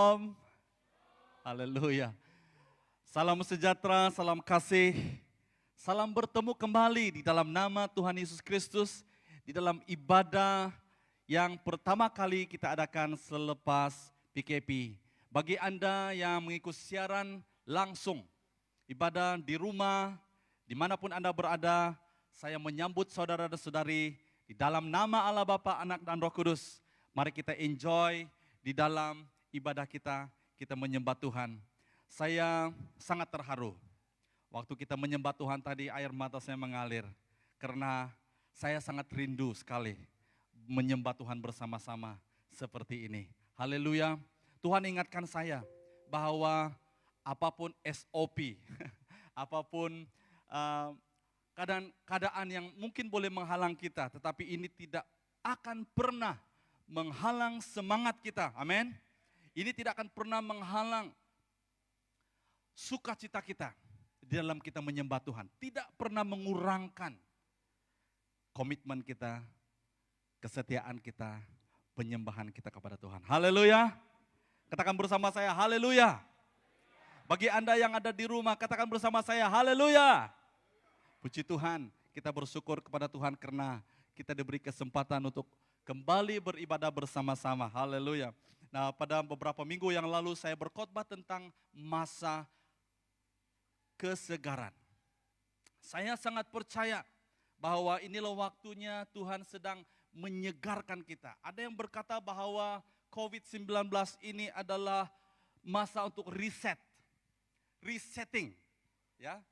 Om, haleluya. Salam sejahtera, salam kasih, salam bertemu kembali di dalam nama Tuhan Yesus Kristus, di dalam ibadah yang pertama kali kita adakan selepas PKP. Bagi Anda yang mengikuti siaran langsung, ibadah di rumah, dimanapun Anda berada, saya menyambut saudara dan saudari di dalam nama Allah Bapa, Anak dan Roh Kudus. Mari kita enjoy di dalam ibadah kita menyembah Tuhan. Saya sangat terharu. Waktu kita menyembah Tuhan tadi air mata saya mengalir. Karena saya sangat rindu sekali menyembah Tuhan bersama-sama seperti ini. Haleluya. Tuhan ingatkan saya bahwa apapun SOP, apapun keadaan yang mungkin boleh menghalang kita, tetapi ini tidak akan pernah menghalang semangat kita. Amin. Ini tidak akan pernah menghalang sukacita kita di dalam kita menyembah Tuhan. Tidak pernah mengurangkan komitmen kita, kesetiaan kita, penyembahan kita kepada Tuhan. Haleluya. Katakan bersama saya, haleluya. Bagi Anda yang ada di rumah, katakan bersama saya, haleluya. Puji Tuhan, kita bersyukur kepada Tuhan karena kita diberi kesempatan untuk kembali beribadah bersama-sama. Haleluya. Nah, pada beberapa minggu yang lalu saya berkhotbah tentang masa kesegaran. Saya sangat percaya bahwa inilah waktunya Tuhan sedang menyegarkan kita. Ada yang berkata bahwa COVID-19 ini adalah masa untuk resetting. Ya.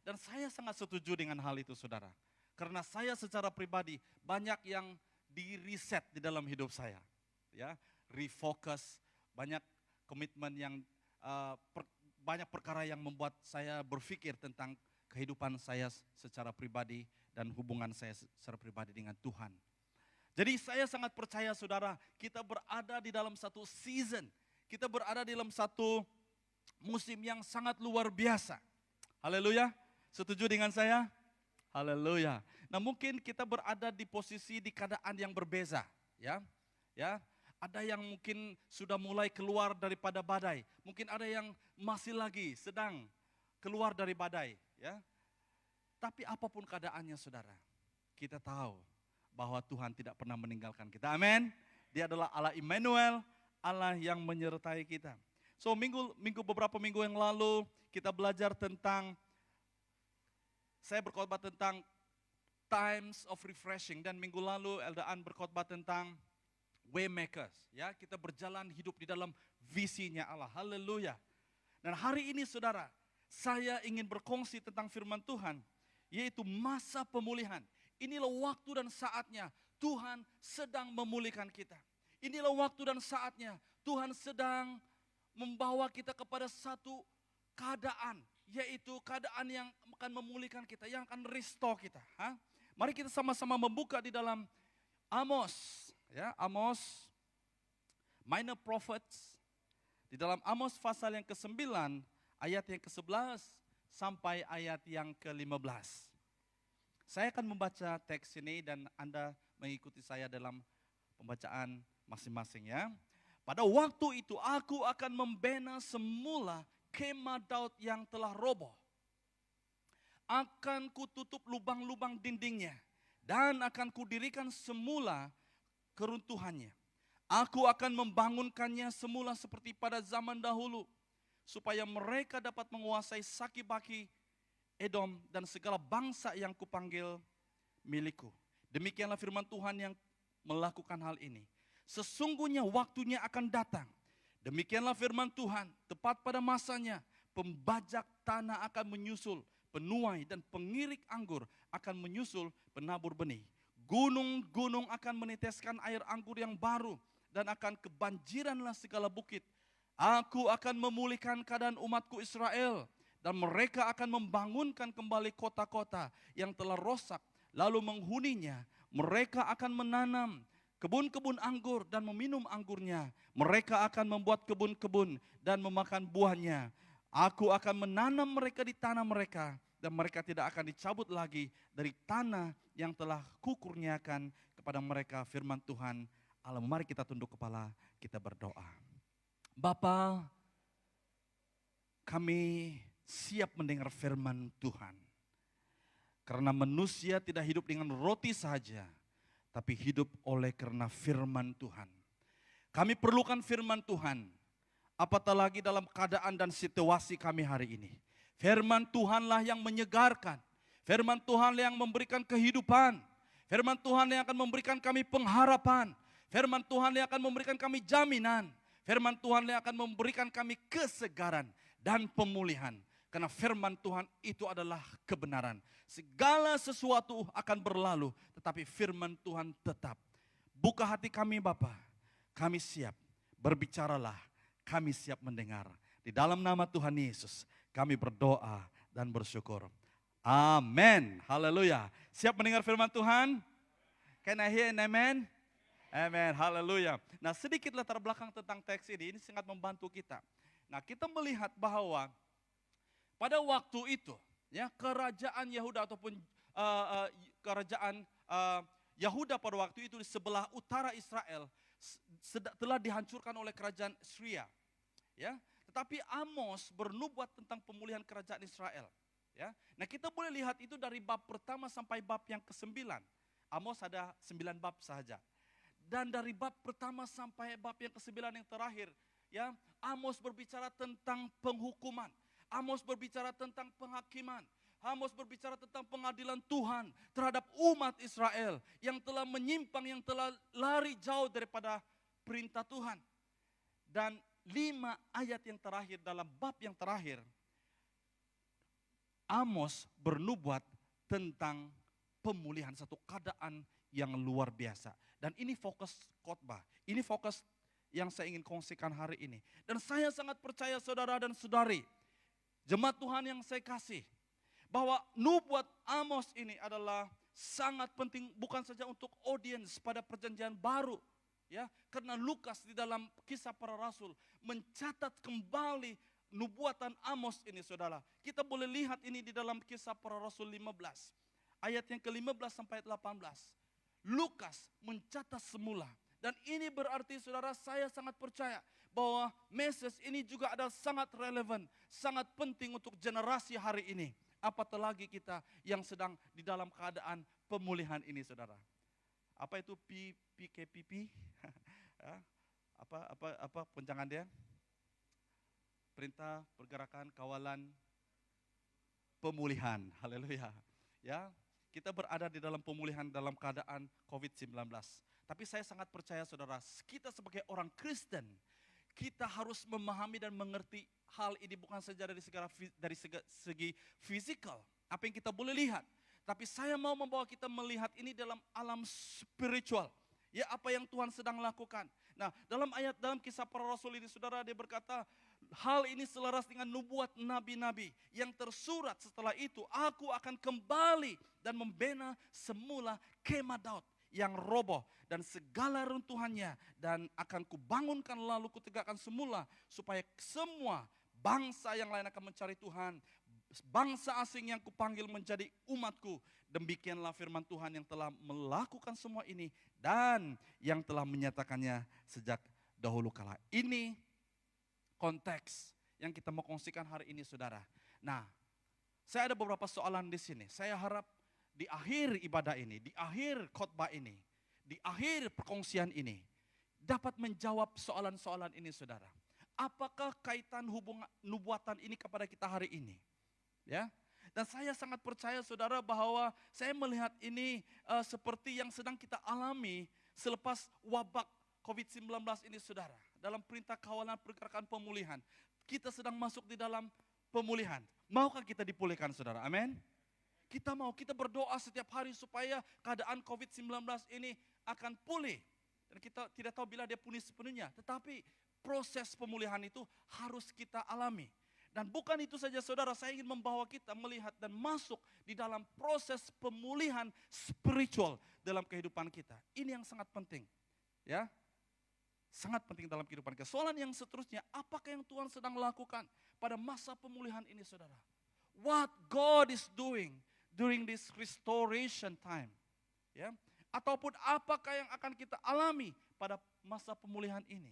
Dan saya sangat setuju dengan hal itu, saudara. Karena saya secara pribadi banyak yang di-reset di dalam hidup saya. Ya, refocus, banyak komitmen yang banyak perkara yang membuat saya berpikir tentang kehidupan saya secara pribadi dan hubungan saya secara pribadi dengan Tuhan. Jadi saya sangat percaya, saudara, kita berada di dalam satu season, kita berada di dalam satu musim yang sangat luar biasa. Haleluya, setuju dengan saya? Haleluya. Nah, mungkin kita berada di posisi di keadaan yang berbeza, ya. Ada yang mungkin sudah mulai keluar daripada badai, mungkin ada yang masih lagi sedang keluar dari badai, ya. Tapi apapun keadaannya, saudara, kita tahu bahwa Tuhan tidak pernah meninggalkan kita. Amin. Dia adalah Allah Immanuel, Allah yang menyertai kita. So, beberapa minggu yang lalu kita belajar tentang, saya berkhotbah tentang times of refreshing, dan minggu lalu Elda An berkhotbah tentang waymakers. Ya, kita berjalan hidup di dalam visinya Allah. Haleluya. Dan hari ini, saudara, saya ingin berkongsi tentang firman Tuhan, yaitu masa pemulihan. Inilah waktu dan saatnya Tuhan sedang memulihkan kita. Inilah waktu dan saatnya Tuhan sedang membawa kita kepada satu keadaan, yaitu keadaan yang akan memulihkan kita, yang akan restore kita. Mari kita sama-sama membuka di dalam Amos, ya, Amos, Minor Prophets, di dalam Amos pasal yang ke-9, ayat yang ke-11 sampai ayat yang ke-15. Saya akan membaca teks ini dan Anda mengikuti saya dalam pembacaan masing-masing, ya. Pada waktu itu aku akan membina semula kemah Daud yang telah roboh. Akan kututup lubang-lubang dindingnya dan akan kudirikan semula keruntuhannya. Aku akan membangunkannya semula seperti pada zaman dahulu, supaya mereka dapat menguasai Saki-Baki, Edom, dan segala bangsa yang kupanggil milikku. Demikianlah firman Tuhan yang melakukan hal ini. Sesungguhnya waktunya akan datang. Demikianlah firman Tuhan, tepat pada masanya, pembajak tanah akan menyusul, penuai dan pengirik anggur akan menyusul penabur benih. Gunung-gunung akan meneteskan air anggur yang baru, dan akan kebanjiranlah segala bukit. Aku akan memulihkan keadaan umatku Israel, dan mereka akan membangunkan kembali kota-kota yang telah rosak, lalu menghuninya. Mereka akan menanam kebun-kebun anggur dan meminum anggurnya. Mereka akan membuat kebun-kebun dan memakan buahnya. Aku akan menanam mereka di tanah mereka, dan mereka tidak akan dicabut lagi dari tanah yang telah kukurniakan kepada mereka. Firman Tuhan Allah. Mari kita tunduk kepala, kita berdoa. Bapa, kami siap mendengar firman Tuhan. Karena manusia tidak hidup dengan roti saja, tapi hidup oleh karena firman Tuhan. Kami perlukan firman Tuhan, apatah lagi dalam keadaan dan situasi kami hari ini. Firman Tuhanlah yang menyegarkan, firman Tuhan yang memberikan kehidupan, firman Tuhan yang akan memberikan kami pengharapan, firman Tuhan yang akan memberikan kami jaminan, firman Tuhan yang akan memberikan kami kesegaran dan pemulihan. Karena firman Tuhan itu adalah kebenaran. Segala sesuatu akan berlalu, tetapi firman Tuhan tetap. Buka hati kami Bapa, kami siap, berbicaralah, kami siap mendengar. Di dalam nama Tuhan Yesus, kami berdoa dan bersyukur. Amin. Haleluya. Siap mendengar firman Tuhan? Can I hear an amen? Amen. Haleluya. Nah, sedikit latar belakang tentang teks ini sangat membantu kita. Nah, kita melihat bahwa pada waktu itu, ya, kerajaan Yehuda ataupun kerajaan Yehuda pada waktu itu di sebelah utara Israel telah dihancurkan oleh kerajaan Syria. Ya, tetapi Amos bernubuat tentang pemulihan kerajaan Israel. Ya, nah kita boleh lihat itu dari bab pertama sampai bab yang ke-9. Amos ada 9 bab saja. Dan dari bab pertama sampai bab yang ke-9 yang terakhir, ya, Amos berbicara tentang penghukuman. Amos berbicara tentang penghakiman. Amos berbicara tentang pengadilan Tuhan terhadap umat Israel yang telah menyimpang, yang telah lari jauh daripada perintah Tuhan. Dan 5 ayat yang terakhir dalam bab yang terakhir, Amos bernubuat tentang pemulihan, satu keadaan yang luar biasa. Dan ini fokus khotbah, ini fokus yang saya ingin kongsikan hari ini. Dan saya sangat percaya saudara dan saudari, jemaat Tuhan yang saya kasih, bahwa nubuat Amos ini adalah sangat penting bukan saja untuk audiens pada perjanjian baru, ya, karena Lukas di dalam Kisah Para Rasul mencatat kembali nubuatan Amos ini, saudara. Kita boleh lihat ini di dalam Kisah Para Rasul 15, ayat yang ke-15 sampai 18. Lukas mencatat semula. Dan ini berarti saudara, saya sangat percaya bahwa message ini juga adalah sangat relevan, sangat penting untuk generasi hari ini. Apatah lagi kita yang sedang di dalam keadaan pemulihan ini, saudara. Apa itu PKPP? Apa penjangan dia? Perintah Pergerakan Kawalan Pemulihan. Haleluya. Ya, kita berada di dalam pemulihan dalam keadaan COVID-19. Tapi saya sangat percaya saudara, kita sebagai orang Kristen, kita harus memahami dan mengerti hal ini bukan saja dari segi fisikal, apa yang kita boleh lihat. Tapi saya mau membawa kita melihat ini dalam alam spiritual. Ya, apa yang Tuhan sedang lakukan. Nah, dalam Kisah Para Rasul ini saudara, dia berkata, hal ini selaras dengan nubuat nabi-nabi yang tersurat setelah itu, aku akan kembali dan membina semula kemah Daud yang roboh dan segala runtuhannya, dan akan kubangunkan lalu kutegakkan semula, supaya semua bangsa yang lain akan mencari Tuhan, bangsa asing yang kupanggil menjadi umatku. Demikianlah firman Tuhan yang telah melakukan semua ini dan yang telah menyatakannya sejak dahulu kala. Ini konteks yang kita mau kongsikan hari ini, saudara. Nah, saya ada beberapa soalan di sini. Saya harap di akhir ibadah ini, di akhir khotbah ini, di akhir perkongsian ini, dapat menjawab soalan-soalan ini, saudara. Apakah kaitan hubungan nubuatan ini kepada kita hari ini? Ya, dan saya sangat percaya, saudara, bahwa saya melihat ini seperti yang sedang kita alami selepas wabak COVID-19 ini, saudara. Dalam perintah kawalan pergerakan pemulihan, kita sedang masuk di dalam pemulihan. Maukah kita dipulihkan, saudara? Amin. Kita mau, kita berdoa setiap hari supaya keadaan COVID-19 ini akan pulih. Dan kita tidak tahu bila dia pulih sepenuhnya. Tetapi proses pemulihan itu harus kita alami. Dan bukan itu saja, saudara, saya ingin membawa kita melihat dan masuk di dalam proses pemulihan spiritual dalam kehidupan kita. Ini yang sangat penting. Ya, sangat penting dalam kehidupan kita. Soalan yang seterusnya, apakah yang Tuhan sedang lakukan pada masa pemulihan ini, saudara? What God is doing during this restoration time, ya, ataupun apakah yang akan kita alami pada masa pemulihan ini?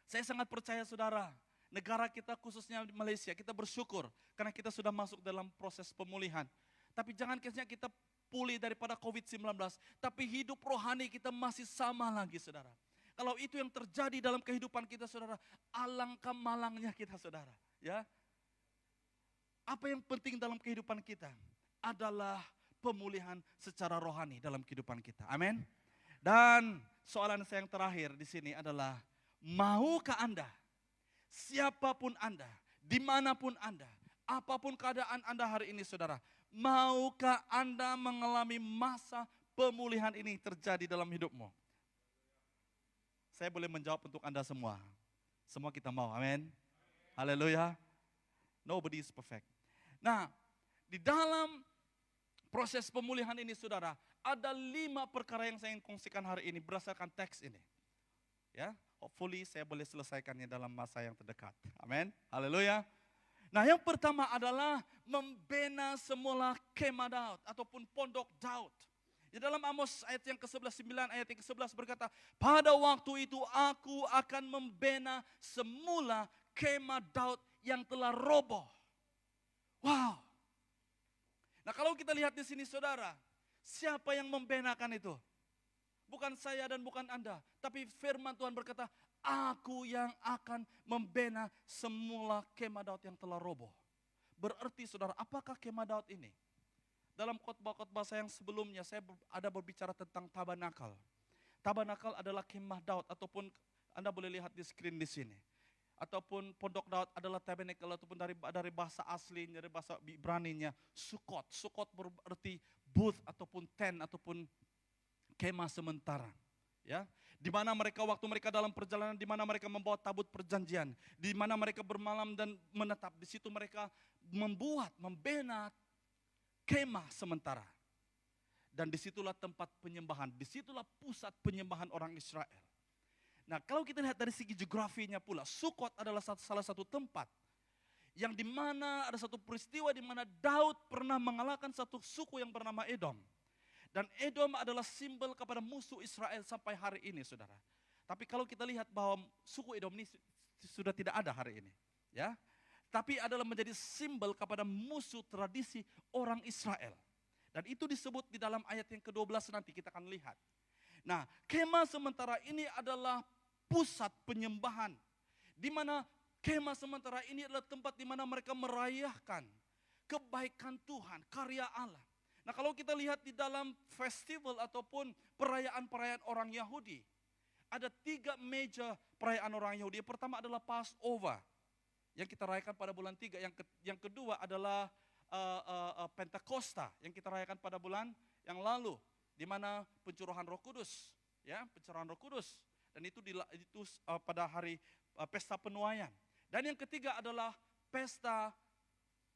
Saya sangat percaya saudara, negara kita khususnya di Malaysia, kita bersyukur karena kita sudah masuk dalam proses pemulihan. Tapi jangan kisahnya kita pulih daripada COVID-19, tapi hidup rohani kita masih sama lagi saudara. Kalau itu yang terjadi dalam kehidupan kita saudara, alangkah malangnya kita saudara. Ya, apa yang penting dalam kehidupan kita adalah pemulihan secara rohani dalam kehidupan kita. Amin. Dan soalan saya yang terakhir di sini adalah, maukah Anda, siapapun Anda, dimanapun Anda, apapun keadaan Anda hari ini saudara, maukah Anda mengalami masa pemulihan ini terjadi dalam hidupmu? Saya boleh menjawab untuk Anda semua. Semua kita mau, amin. Haleluya. Nobody is perfect. Nah, di dalam proses pemulihan ini saudara, ada 5 perkara yang saya ingin kongsikan hari ini berdasarkan teks ini. Ya, hopefully saya boleh selesaikannya dalam masa yang terdekat. Amin. Haleluya. Nah, yang pertama adalah membina semula kemah Daud ataupun pondok Daud. Di dalam Amos ayat yang ke-11, 9 ayat yang ke-11 berkata, pada waktu itu aku akan membina semula kemah Daud yang telah roboh. Wow. Nah, kalau kita lihat di sini saudara, siapa yang membenakan itu? Bukan saya dan bukan Anda, tapi firman Tuhan berkata, aku yang akan membina semula kemah Daud yang telah roboh. Berarti saudara, apakah kemah Daud ini? Dalam khotbah-khotbah saya yang sebelumnya, saya ada berbicara tentang tabanakal. Tabanakal adalah kemah Daud, ataupun Anda boleh lihat di screen di sini. Ataupun pondok Daud adalah tabernakel, ataupun dari bahasa aslinya, dari bahasa Ibraninya, Sukot. Sukot berarti booth, ataupun tent, ataupun kemah sementara. Ya, di mana mereka waktu mereka dalam perjalanan, di mana mereka membawa tabut perjanjian, di mana mereka bermalam dan menetap, di situ mereka membina kemah sementara. Dan disitulah tempat penyembahan, disitulah pusat penyembahan orang Israel. Nah, kalau kita lihat dari segi geografinya pula, Sukot adalah salah satu tempat yang dimana ada satu peristiwa di mana Daud pernah mengalahkan satu suku yang bernama Edom. Dan Edom adalah simbol kepada musuh Israel sampai hari ini, saudara. Tapi kalau kita lihat bahwa suku Edom ini sudah tidak ada hari ini, ya. Tapi adalah menjadi simbol kepada musuh tradisi orang Israel. Dan itu disebut di dalam ayat yang ke-12 nanti kita akan lihat. Nah, kemah sementara ini adalah pusat penyembahan. Di mana kemah sementara ini adalah tempat di mana mereka merayakan kebaikan Tuhan, karya Allah. Nah, kalau kita lihat di dalam festival ataupun perayaan-perayaan orang Yahudi, ada 3 major perayaan orang Yahudi. Yang pertama adalah Passover, yang kita rayakan pada bulan 3. Yang kedua adalah Pentakosta, yang kita rayakan pada bulan yang lalu, di mana pencurahan Roh Kudus, ya, pencurahan Roh Kudus. Dan itu pada hari pesta penuaian. Dan yang ketiga adalah pesta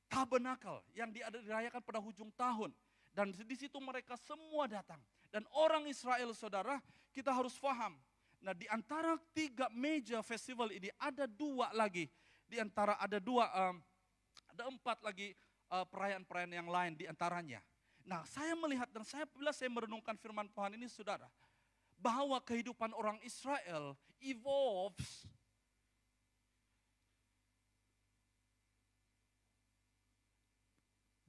tabernakel yang dirayakan pada hujung tahun. Dan di situ mereka semua datang. Dan orang Israel, saudara, kita harus paham. Nah, di antara 3 major festival ini ada 2 lagi. Di antara ada 4 lagi perayaan-perayaan yang lain di antaranya. Nah, saya melihat dan bila saya merenungkan firman Tuhan ini, saudara, bahwa kehidupan orang Israel evolves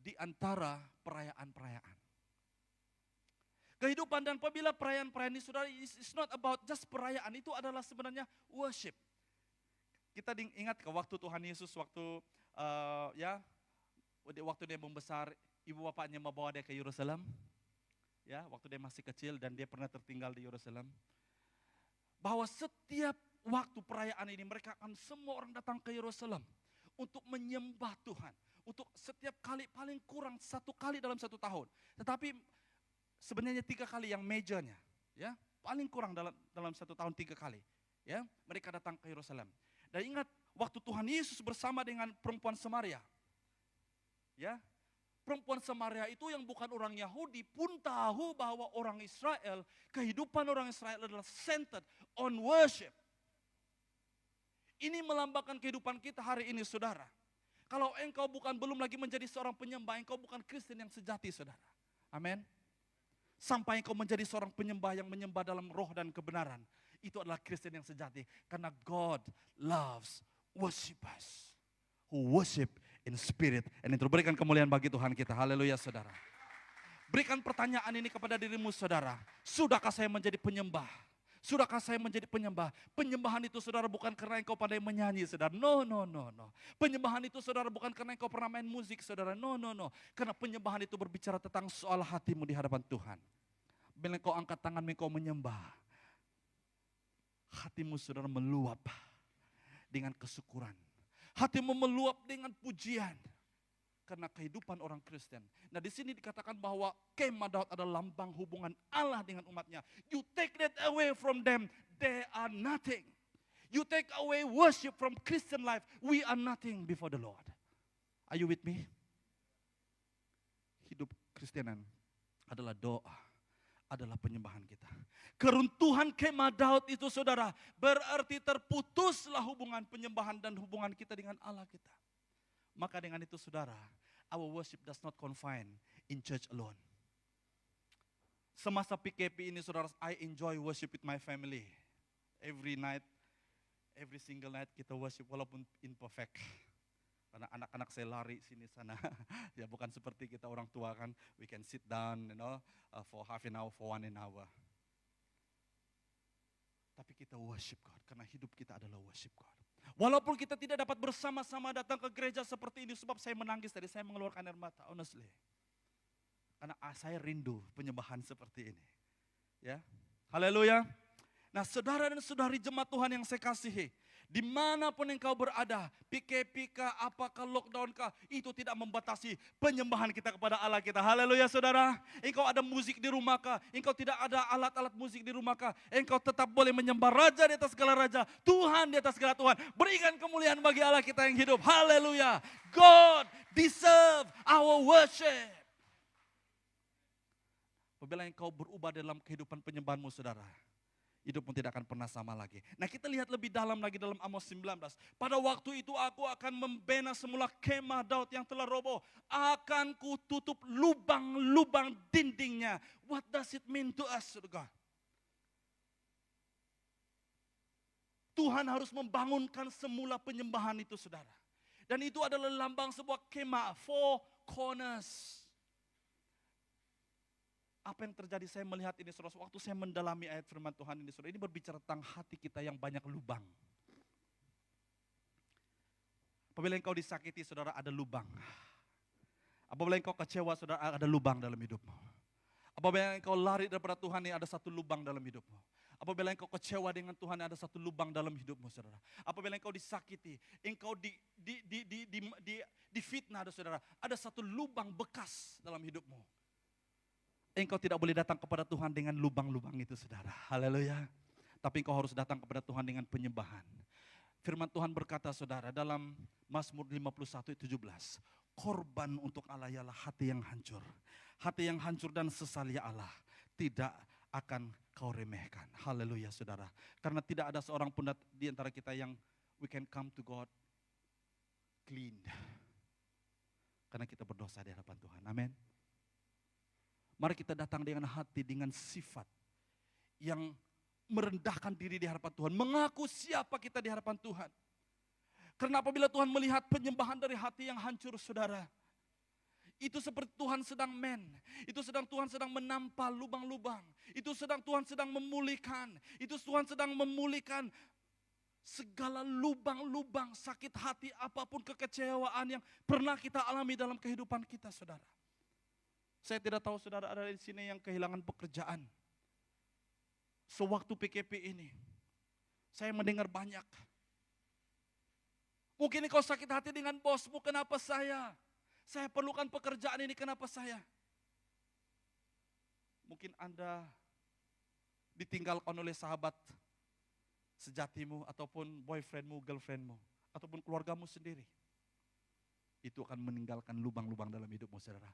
di antara perayaan-perayaan. Kehidupan dan apabila perayaan-perayaan ini, saudara, it's not about just perayaan, itu adalah sebenarnya worship. Kita ingat ke waktu Tuhan Yesus, waktu dia membesar, ibu bapaknya membawa dia ke Yerusalem. Ya, waktu dia masih kecil dan dia pernah tertinggal di Yerusalem. Bahwa setiap waktu perayaan ini mereka akan semua orang datang ke Yerusalem untuk menyembah Tuhan. Untuk setiap kali, paling kurang 1 kali dalam 1 tahun. Tetapi sebenarnya 3 kali yang majornya, ya, paling kurang dalam 1 tahun 3 kali, ya, mereka datang ke Yerusalem. Dan ingat waktu Tuhan Yesus bersama dengan perempuan Samaria, ya, perempuan Samaria itu yang bukan orang Yahudi pun tahu bahwa orang Israel, kehidupan orang Israel adalah centered on worship. Ini melambangkan kehidupan kita hari ini, saudara. Kalau engkau belum lagi menjadi seorang penyembah, engkau bukan Kristen yang sejati, saudara. Amin. Sampai engkau menjadi seorang penyembah yang menyembah dalam roh dan kebenaran. Itu adalah Kristen yang sejati. Karena God loves worshipers who worship in spirit and in truth. Berikan kemuliaan bagi Tuhan kita. Haleluya saudara. Berikan pertanyaan ini kepada dirimu saudara. Sudahkah saya menjadi penyembah? Sudahkah saya menjadi penyembah? Penyembahan itu saudara bukan karena engkau pandai menyanyi saudara. No. Penyembahan itu saudara bukan karena engkau pernah main musik saudara. No. Karena penyembahan itu berbicara tentang soal hatimu di hadapan Tuhan. Bila engkau angkat tanganmu engkau menyembah, hatimu saudara meluap dengan kesyukuran. Hatimu meluap dengan pujian. Karena kehidupan orang Kristen. Nah di sini dikatakan bahwa kemah Daud adalah lambang hubungan Allah dengan umatnya. You take that away from them, they are nothing. You take away worship from Christian life, we are nothing before the Lord. Are you with me? Hidup Kristenan adalah doa, adalah penyembahan kita. Keruntuhan kemah Daud itu saudara, berarti terputuslah hubungan penyembahan dan hubungan kita dengan Allah kita. Maka dengan itu saudara, our worship does not confine in church alone. Semasa PKP ini saudara, I enjoy worship with my family. Every night, every single night kita worship walaupun imperfect. Karena anak-anak saya lari sini sana. Ya bukan seperti kita orang tua kan, we can sit down for half an hour, for 1 hour. Tapi kita worship God, karena hidup kita adalah worship God. Walaupun kita tidak dapat bersama-sama datang ke gereja seperti ini, sebab saya menangis tadi, saya mengeluarkan air mata, honestly. Karena saya rindu penyembahan seperti ini. Ya, haleluya. Nah saudara dan saudari jemaat Tuhan yang saya kasihi, dimanapun engkau berada, PKP kah, apakah lockdown kah, itu tidak membatasi penyembahan kita kepada Allah kita. Haleluya saudara. Engkau ada musik di rumah kah, engkau tidak ada alat-alat musik di rumah kah, engkau tetap boleh menyembah Raja di atas segala Raja, Tuhan di atas segala Tuhan. Berikan kemuliaan bagi Allah kita yang hidup. Haleluya. God deserve our worship. Apabila engkau berubah dalam kehidupan penyembahanmu saudara, hidupmu tidak akan pernah sama lagi. Nah kita lihat lebih dalam lagi dalam Amos 19. Pada waktu itu aku akan membina semula kemah Daud yang telah roboh. Akan kututup lubang-lubang dindingnya. What does it mean to us, saudara? Tuhan harus membangunkan semula penyembahan itu saudara. Dan itu adalah lambang sebuah kemah, 4 corners. Apa yang terjadi saya melihat ini saudara, waktu saya mendalami ayat firman Tuhan ini saudara, ini berbicara tentang hati kita yang banyak lubang. Apabila engkau disakiti saudara, ada lubang. Apabila engkau kecewa saudara, ada lubang dalam hidupmu. Apabila engkau lari daripada Tuhan, ada satu lubang dalam hidupmu. Apabila engkau kecewa dengan Tuhan, ada satu lubang dalam hidupmu saudara. Apabila engkau disakiti, engkau difitnah saudara, ada satu lubang bekas dalam hidupmu. Engkau tidak boleh datang kepada Tuhan dengan lubang-lubang itu saudara. Haleluya. Tapi engkau harus datang kepada Tuhan dengan penyembahan. Firman Tuhan berkata saudara dalam Mazmur 51:17. Korban untuk Allah ialah hati yang hancur. Hati yang hancur dan sesal ya Allah tidak akan kau remehkan. Haleluya saudara. Karena tidak ada seorang pun di antara kita yang we can come to God clean. Karena kita berdosa di hadapan Tuhan. Amin. Mari kita datang dengan hati, dengan sifat yang merendahkan diri di hadapan Tuhan. Mengaku siapa kita di hadapan Tuhan. Karena apabila Tuhan melihat penyembahan dari hati yang hancur saudara, itu seperti Tuhan sedang itu Tuhan sedang menampal lubang-lubang. Itu Tuhan sedang memulihkan. Itu Tuhan sedang memulihkan segala lubang-lubang sakit hati apapun kekecewaan yang pernah kita alami dalam kehidupan kita saudara. Saya tidak tahu saudara ada di sini yang kehilangan pekerjaan. Sewaktu PKP ini, saya mendengar banyak. Mungkin kau sakit hati dengan bosmu, kenapa saya? Saya perlukan pekerjaan ini, kenapa saya? Mungkin Anda ditinggalkan oleh sahabat sejatimu, ataupun boyfriendmu, girlfriendmu, ataupun keluargamu sendiri. Itu akan meninggalkan lubang-lubang dalam hidupmu saudara.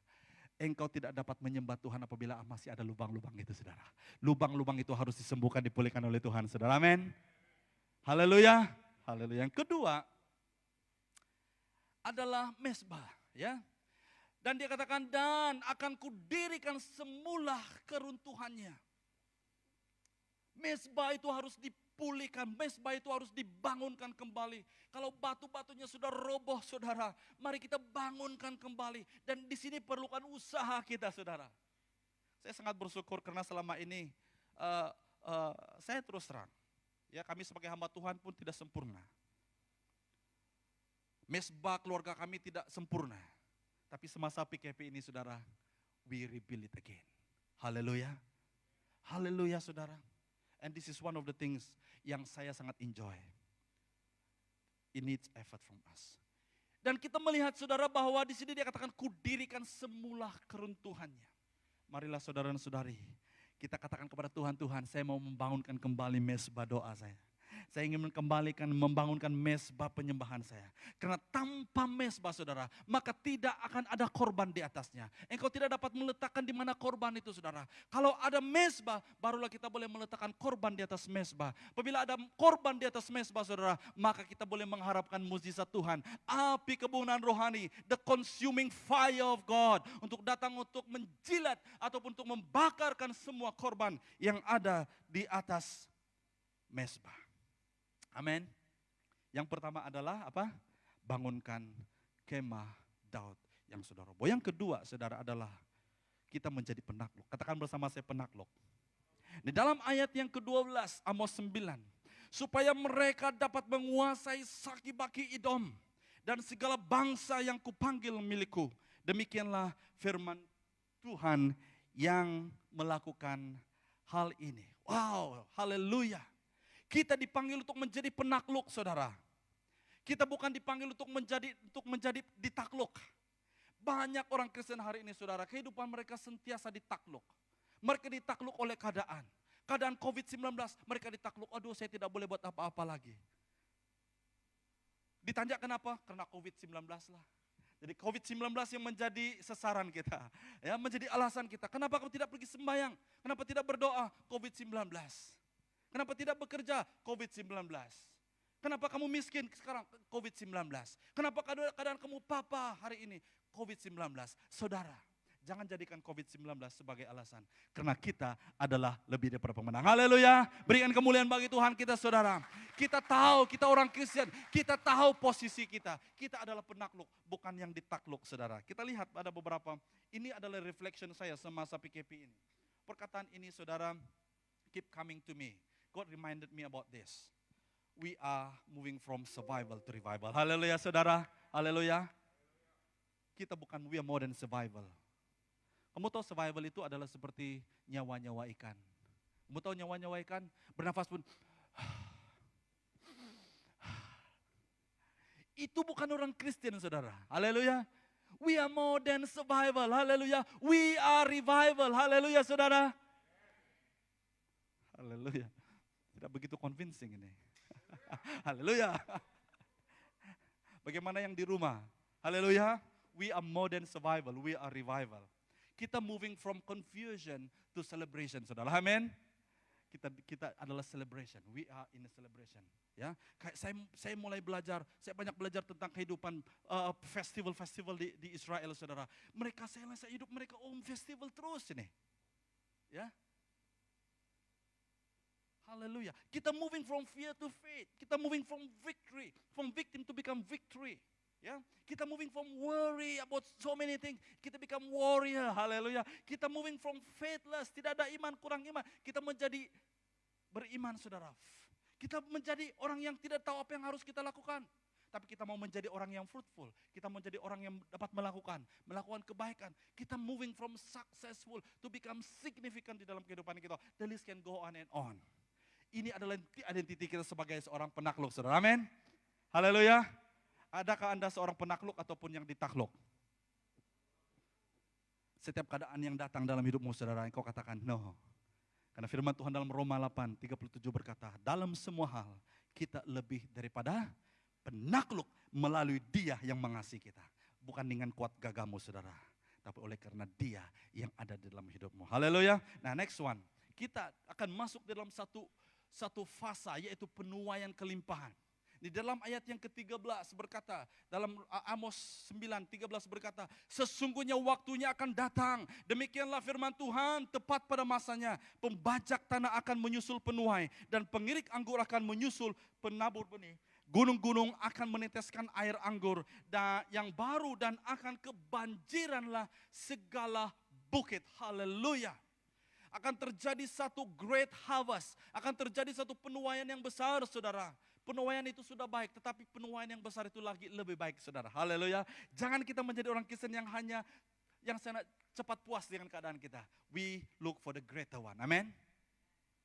Engkau tidak dapat menyembah Tuhan apabila masih ada lubang-lubang itu saudara. Lubang-lubang itu harus disembuhkan, dipulihkan oleh Tuhan saudara. Amin. Haleluya. Haleluya. Yang kedua adalah mezbah ya. Dan dia katakan dan akan kudirikan semula keruntuhannya. Mezbah itu harus dipulihkan, mezbah itu harus dibangunkan kembali. Kalau batu-batunya sudah roboh saudara, mari kita bangunkan kembali. Dan di sini perlukan usaha kita saudara. Saya sangat bersyukur karena selama ini saya terus terang. Ya, kami sebagai hamba Tuhan pun tidak sempurna. Mezbah keluarga kami tidak sempurna. Tapi semasa PKP ini saudara, we rebuild it again. Haleluya. Haleluya saudara. And this is one of the things yang saya sangat enjoy. It needs effort from us. Dan kita melihat saudara bahwa di sini dia katakan kudirikan semula keruntuhannya. Marilah saudara dan saudari, kita katakan kepada Tuhan, Tuhan saya mau membangunkan kembali mezbah doa saya. Saya ingin membangunkan mezbah penyembahan saya. Karena tanpa mezbah saudara, maka tidak akan ada korban di atasnya. Engkau tidak dapat meletakkan di mana korban itu saudara. Kalau ada mezbah, barulah kita boleh meletakkan korban di atas mezbah. Apabila ada korban di atas mezbah saudara, maka kita boleh mengharapkan mukjizat Tuhan. Api kebunan rohani, the consuming fire of God. Untuk datang untuk menjilat ataupun untuk membakarkan semua korban yang ada di atas mezbah. Amin. Yang pertama adalah apa? Bangunkan kemah Daud yang sudah roboh. Yang kedua saudara adalah kita menjadi penakluk. Katakan bersama saya penakluk. Di dalam ayat yang ke-12 Amos 9. Supaya mereka dapat menguasai Saki-Baki Idom. Dan segala bangsa yang kupanggil milikku. Demikianlah firman Tuhan yang melakukan hal ini. Wow, haleluya. Kita dipanggil untuk menjadi penakluk saudara. Kita bukan dipanggil untuk menjadi ditakluk. Banyak orang Kristen hari ini saudara, kehidupan mereka sentiasa ditakluk. Mereka ditakluk oleh keadaan. Keadaan COVID-19 mereka ditakluk, aduh saya tidak boleh buat apa-apa lagi. Ditanya kenapa? Karena COVID-19 lah. Jadi COVID-19 yang menjadi sasaran kita. Ya, menjadi alasan kita. Kenapa kamu tidak pergi sembahyang? Kenapa tidak berdoa? COVID-19. Kenapa tidak bekerja? COVID-19. Kenapa kamu miskin sekarang? COVID-19. Kenapa keadaan kamu papa hari ini? COVID-19. Saudara, jangan jadikan COVID-19 sebagai alasan. Karena kita adalah lebih daripada pemenang. Haleluya. Berikan kemuliaan bagi Tuhan kita saudara. Kita tahu, kita orang Kristen. Kita tahu posisi kita. Kita adalah penakluk, bukan yang ditakluk saudara. Kita lihat ada beberapa, ini adalah reflection saya semasa PKP ini. Perkataan ini saudara, keep coming to me. God reminded me about this. We are moving from survival to revival. Haleluya saudara. Haleluya. Kita bukan we are more than survival. Kamu tahu survival itu adalah seperti nyawa-nyawa ikan. Kamu tahu nyawa-nyawa ikan? Bernafas pun. Itu bukan orang Kristen saudara. Haleluya. We are more than survival. Haleluya. We are revival. Haleluya saudara. Haleluya. Tidak begitu convincing ini. Haleluya. Bagaimana yang di rumah? Haleluya. We are more than survival. We are revival. Kita moving from confusion to celebration, saudara. Amin. Kita adalah celebration. We are in a celebration. Ya, saya mulai belajar. Saya banyak belajar tentang kehidupan festival-festival di Israel, saudara. Mereka saya hidup mereka festival terus ini. Ya. Haleluya. Kita moving from fear to faith. Kita moving from victory, from victim to become victory. Ya, kita moving from worry about so many things. Kita become warrior. Haleluya. Kita moving from faithless, tidak ada iman, kurang iman. Kita menjadi beriman, saudara. Kita menjadi orang yang tidak tahu apa yang harus kita lakukan. Tapi kita mau menjadi orang yang fruitful. Kita menjadi orang yang dapat melakukan kebaikan. Kita moving from successful to become significant di dalam kehidupan kita. The list can go on and on. Ini adalah identiti kita sebagai seorang penakluk, saudara. Amin. Haleluya. Adakah Anda seorang penakluk ataupun yang ditakluk? Setiap keadaan yang datang dalam hidupmu, saudara, engkau katakan no. Karena firman Tuhan dalam Roma 8:37 berkata, dalam semua hal kita lebih daripada penakluk melalui Dia yang mengasihi kita. Bukan dengan kuat gagahmu, saudara, tapi oleh karena Dia yang ada di dalam hidupmu. Haleluya. Nah, next one. Kita akan masuk dalam satu fasa, yaitu penuaian kelimpahan. Di dalam ayat yang ke-13 berkata, dalam Amos 9:13 berkata, sesungguhnya waktunya akan datang, demikianlah firman Tuhan, tepat pada masanya, pembajak tanah akan menyusul penuai, dan pengirik anggur akan menyusul penabur benih. Gunung-gunung akan meneteskan air anggur yang baru, dan akan kebanjiranlah segala bukit. Haleluya. Akan terjadi satu great harvest, akan terjadi satu penuaian yang besar, saudara. Penuaian itu sudah baik, tetapi penuaian yang besar itu lagi lebih baik, saudara. Haleluya. Jangan kita menjadi orang Kristen yang hanya sangat cepat puas dengan keadaan kita. We look for the greater one. Amen.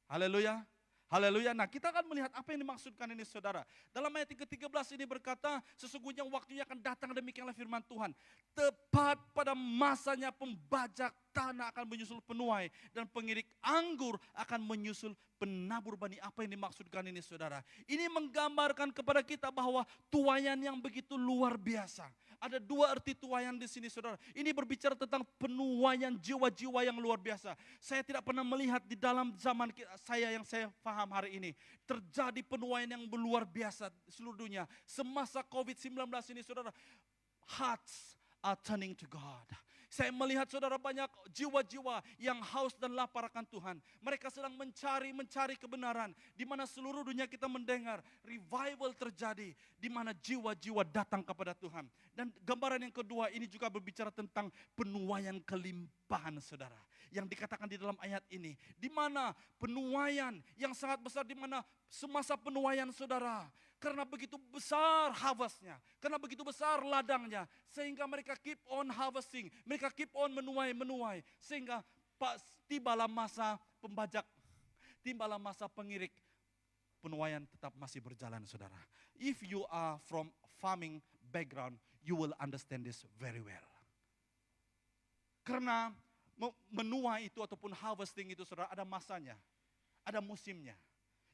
Haleluya. Haleluya. Nah, kita akan melihat apa yang dimaksudkan ini, saudara. Dalam ayat ke-13 ini berkata, sesungguhnya waktunya akan datang, demikianlah firman Tuhan. Tepat pada masanya pembajak tanah akan menyusul penuai, dan pengirik anggur akan menyusul penabur benih. Apa yang dimaksudkan ini, saudara? Ini menggambarkan kepada kita bahwa tuaian yang begitu luar biasa. Ada dua arti tuaian di sini, saudara. Ini berbicara tentang penuaian jiwa-jiwa yang luar biasa. Saya tidak pernah melihat di dalam zaman saya yang saya paham hari ini terjadi penuaian yang luar biasa di seluruh dunia. Semasa COVID-19 ini, saudara, hearts are turning to God. Saya melihat, saudara, banyak jiwa-jiwa yang haus dan lapar akan Tuhan. Mereka sedang mencari kebenaran. Di mana seluruh dunia kita mendengar revival terjadi. Di mana jiwa-jiwa datang kepada Tuhan. Dan gambaran yang kedua ini juga berbicara tentang penuaian kelimpahan, saudara. Yang dikatakan di dalam ayat ini. Di mana penuaian yang sangat besar, di mana semasa penuaian, saudara. Karena begitu besar harvestnya, karena begitu besar ladangnya, sehingga mereka keep on harvesting, mereka keep on menuai, sehingga tibalah masa pembajak, tibalah masa pengirik, penuaian tetap masih berjalan, saudara. If you are from farming background, you will understand this very well. Karena menuai itu ataupun harvesting itu, saudara, ada masanya, ada musimnya.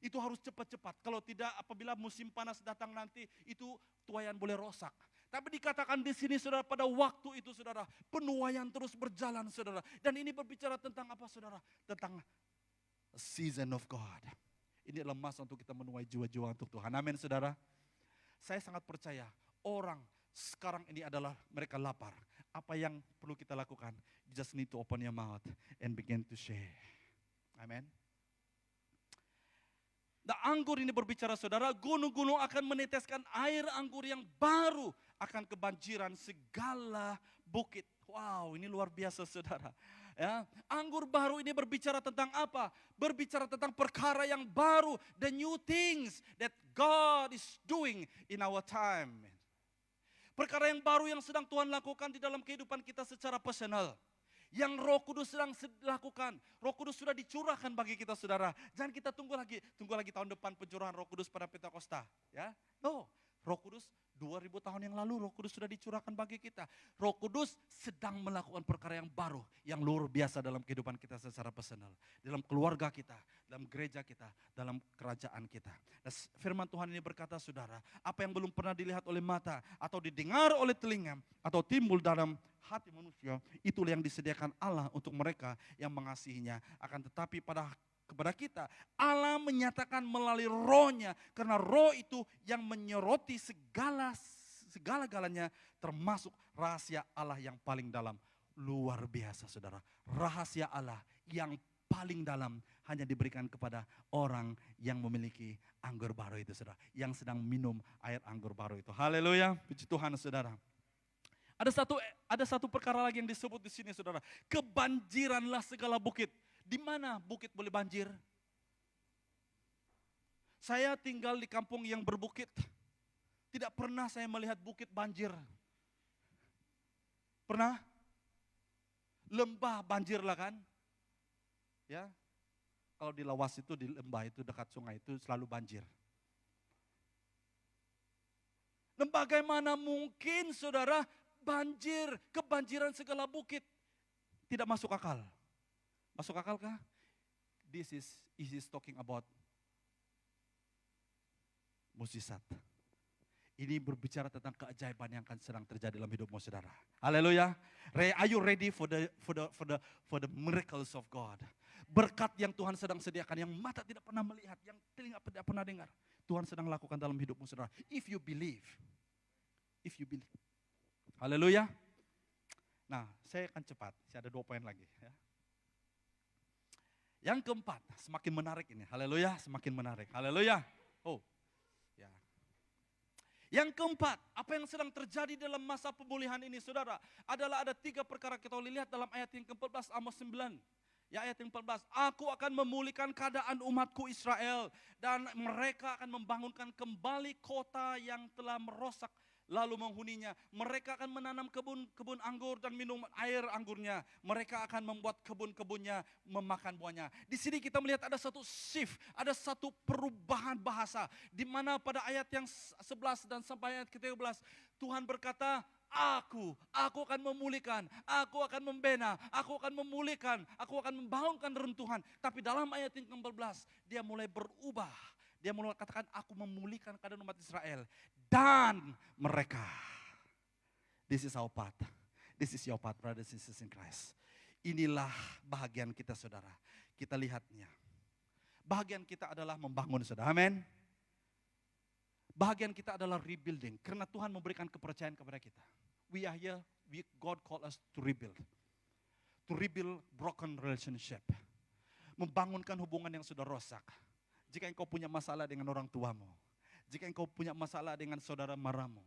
Itu harus cepat-cepat. Kalau tidak, apabila musim panas datang nanti, itu tuaian boleh rosak. Tapi dikatakan di sini, saudara, pada waktu itu, saudara, penuaian terus berjalan, saudara. Dan ini berbicara tentang apa, saudara? Tentang season of God. Ini adalah masa untuk kita menuai jiwa-jiwa untuk Tuhan. Amin, saudara. Saya sangat percaya orang sekarang ini adalah mereka lapar. Apa yang perlu kita lakukan? You just need to open your mouth and begin to share. Amin. Nah, anggur ini berbicara, saudara, gunung-gunung akan meneteskan air anggur yang baru, akan kebanjiran segala bukit. Wow, ini luar biasa, saudara. Ya, anggur baru ini berbicara tentang apa? Berbicara tentang perkara yang baru, the new things that God is doing in our time. Perkara yang baru yang sedang Tuhan lakukan di dalam kehidupan kita secara personal. Yang Roh Kudus sedang lakukan. Roh Kudus sudah dicurahkan bagi kita, saudara. Jangan kita tunggu lagi tahun depan pencurahan Roh Kudus pada Pentakosta, ya. No, Roh Kudus 2000 tahun yang lalu Roh Kudus sudah dicurahkan bagi kita. Roh Kudus sedang melakukan perkara yang baru, yang luar biasa dalam kehidupan kita secara personal, dalam keluarga kita, dalam gereja kita, dalam kerajaan kita. Dan firman Tuhan ini berkata, saudara, apa yang belum pernah dilihat oleh mata atau didengar oleh telinga atau timbul dalam hati manusia, itulah yang disediakan Allah untuk mereka yang mengasihinya. Akan tetapi kepada kita, Allah menyatakan melalui Roh-Nya, karena Roh itu yang menyoroti segala-galanya, termasuk rahasia Allah yang paling dalam. Luar biasa, saudara. Rahasia Allah yang paling dalam hanya diberikan kepada orang yang memiliki anggur baru itu, saudara. Yang sedang minum air anggur baru itu. Haleluya, puji Tuhan, saudara. Ada satu perkara lagi yang disebut di sini, saudara. Kebanjiranlah segala bukit. Di mana bukit boleh banjir? Saya tinggal di kampung yang berbukit. Tidak pernah saya melihat bukit banjir. Pernah? Lembah banjir lah kan? Ya. Kalau di Lawas itu, di lembah itu, dekat sungai itu selalu banjir. Dan bagaimana mungkin, saudara, kebanjiran segala bukit? Tidak masuk akal. Masuk akal kah? This is talking about mukjizat. Ini berbicara tentang keajaiban yang akan sedang terjadi dalam hidupmu, saudara. Haleluya. Are you ready for the miracles of God? Berkat yang Tuhan sedang sediakan, yang mata tidak pernah melihat, yang telinga tidak pernah dengar. Tuhan sedang lakukan dalam hidupmu saudara. If you believe. If you believe. Haleluya. Nah, saya akan cepat. Saya ada 2 poin lagi. Ya. Yang keempat, semakin menarik ini. Haleluya, semakin menarik. Haleluya. Oh, ya. Yang keempat, apa yang sedang terjadi dalam masa pemulihan ini saudara, adalah ada 3 perkara kita boleh lihat dalam ayat yang ke-14 Amos 9. Ya, ayat yang 14, aku akan memulihkan keadaan umatku Israel dan mereka akan membangunkan kembali kota yang telah merosak lalu menghuninya. Mereka akan menanam kebun anggur dan minum air anggurnya. Mereka akan membuat kebun-kebunnya memakan buahnya. Di sini kita melihat ada satu shift, ada satu perubahan bahasa. Di mana pada ayat yang 11 dan sampai ayat ke-13, Tuhan berkata, Aku akan memulihkan, aku akan membina, aku akan memulihkan, aku akan membangunkan reruntuhan. Tapi dalam ayat yang ke-14, dia mulai berubah. Dia mulai katakan, aku memulihkan keadaan umat Israel. Dan mereka. This is our part. This is your part, brothers and sisters in Christ. Inilah bahagian kita saudara. Kita lihatnya. Bahagian kita adalah membangun saudara. Amin. Bahagian kita adalah rebuilding. Karena Tuhan memberikan kepercayaan kepada kita. We are here, God call us to rebuild. To rebuild broken relationship. Membangunkan hubungan yang sudah rusak. Jika engkau punya masalah dengan orang tuamu. Jika engkau punya masalah dengan saudara maramu.